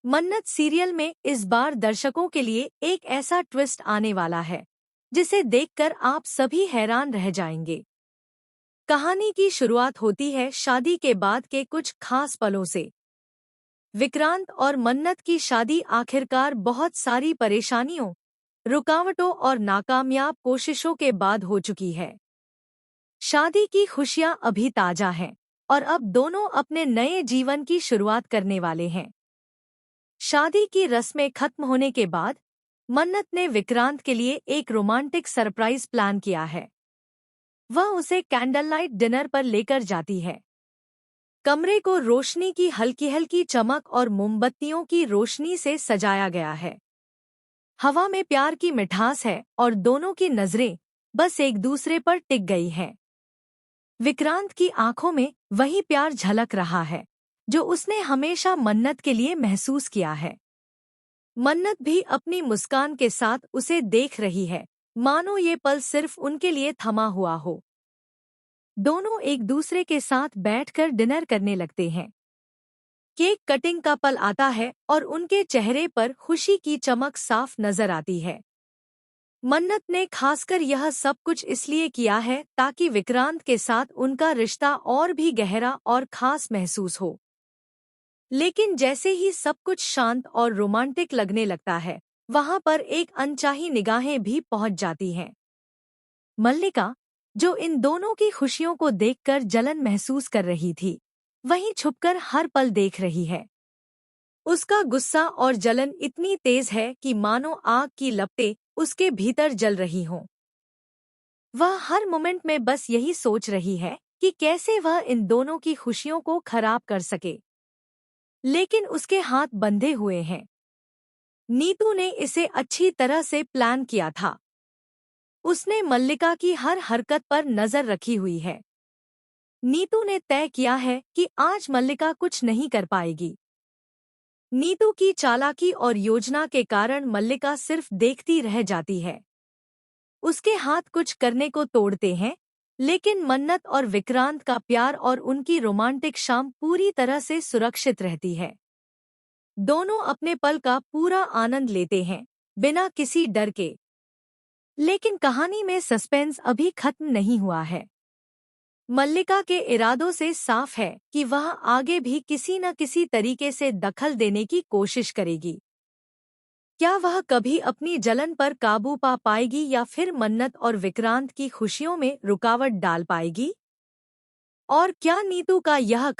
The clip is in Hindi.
मन्नत सीरियल में इस बार दर्शकों के लिए एक ऐसा ट्विस्ट आने वाला है जिसे देखकर आप सभी हैरान रह जाएंगे। कहानी की शुरुआत होती है शादी के बाद के कुछ खास पलों से। विक्रांत और मन्नत की शादी आखिरकार बहुत सारी परेशानियों, रुकावटों और नाकामयाब कोशिशों के बाद हो चुकी है। शादी की खुशियां अभी ताजा हैं और अब दोनों अपने नए जीवन की शुरुआत करने वाले हैं। शादी की रस्में खत्म होने के बाद मन्नत ने विक्रांत के लिए एक रोमांटिक सरप्राइज प्लान किया है। वह उसे कैंडल लाइट डिनर पर लेकर जाती है। कमरे को रोशनी की हल्की हल्की चमक और मोमबत्तियों की रोशनी से सजाया गया है। हवा में प्यार की मिठास है और दोनों की नजरें बस एक दूसरे पर टिक गई हैं। विक्रांत की आंखों में वही प्यार झलक रहा है जो उसने हमेशा मन्नत के लिए महसूस किया है। मन्नत भी अपनी मुस्कान के साथ उसे देख रही है, मानो ये पल सिर्फ उनके लिए थमा हुआ हो। दोनों एक दूसरे के साथ बैठकर डिनर करने लगते हैं। केक कटिंग का पल आता है और उनके चेहरे पर खुशी की चमक साफ नजर आती है। मन्नत ने खासकर यह सब कुछ इसलिए किया है ताकि विक्रांत के साथ उनका रिश्ता और भी गहरा और खास महसूस हो। लेकिन जैसे ही सब कुछ शांत और रोमांटिक लगने लगता है, वहां पर एक अनचाही निगाहें भी पहुंच जाती हैं। मल्लिका, जो इन दोनों की खुशियों को देखकर जलन महसूस कर रही थी, वहीं छुपकर हर पल देख रही है। उसका गुस्सा और जलन इतनी तेज है कि मानो आग की लपटें उसके भीतर जल रही हों। वह हर मोमेंट में बस यही सोच रही है कि कैसे वह इन दोनों की खुशियों को खराब कर सके। लेकिन उसके हाथ बंधे हुए हैं। नीतू ने इसे अच्छी तरह से प्लान किया था। उसने मल्लिका की हर हरकत पर नजर रखी हुई है। नीतू ने तय किया है कि आज मल्लिका कुछ नहीं कर पाएगी। नीतू की चालाकी और योजना के कारण मल्लिका सिर्फ देखती रह जाती है। उसके हाथ कुछ करने को तोड़ते हैं, लेकिन मन्नत और विक्रांत का प्यार और उनकी रोमांटिक शाम पूरी तरह से सुरक्षित रहती है। दोनों अपने पल का पूरा आनंद लेते हैं, बिना किसी डर के। लेकिन कहानी में सस्पेंस अभी खत्म नहीं हुआ है। मल्लिका के इरादों से साफ है कि वह आगे भी किसी न किसी तरीके से दखल देने की कोशिश करेगी। क्या वह कभी अपनी जलन पर काबू पा पाएगी या फिर मन्नत और विक्रांत की खुशियों में रुकावट डाल पाएगी? और क्या नीतू का यह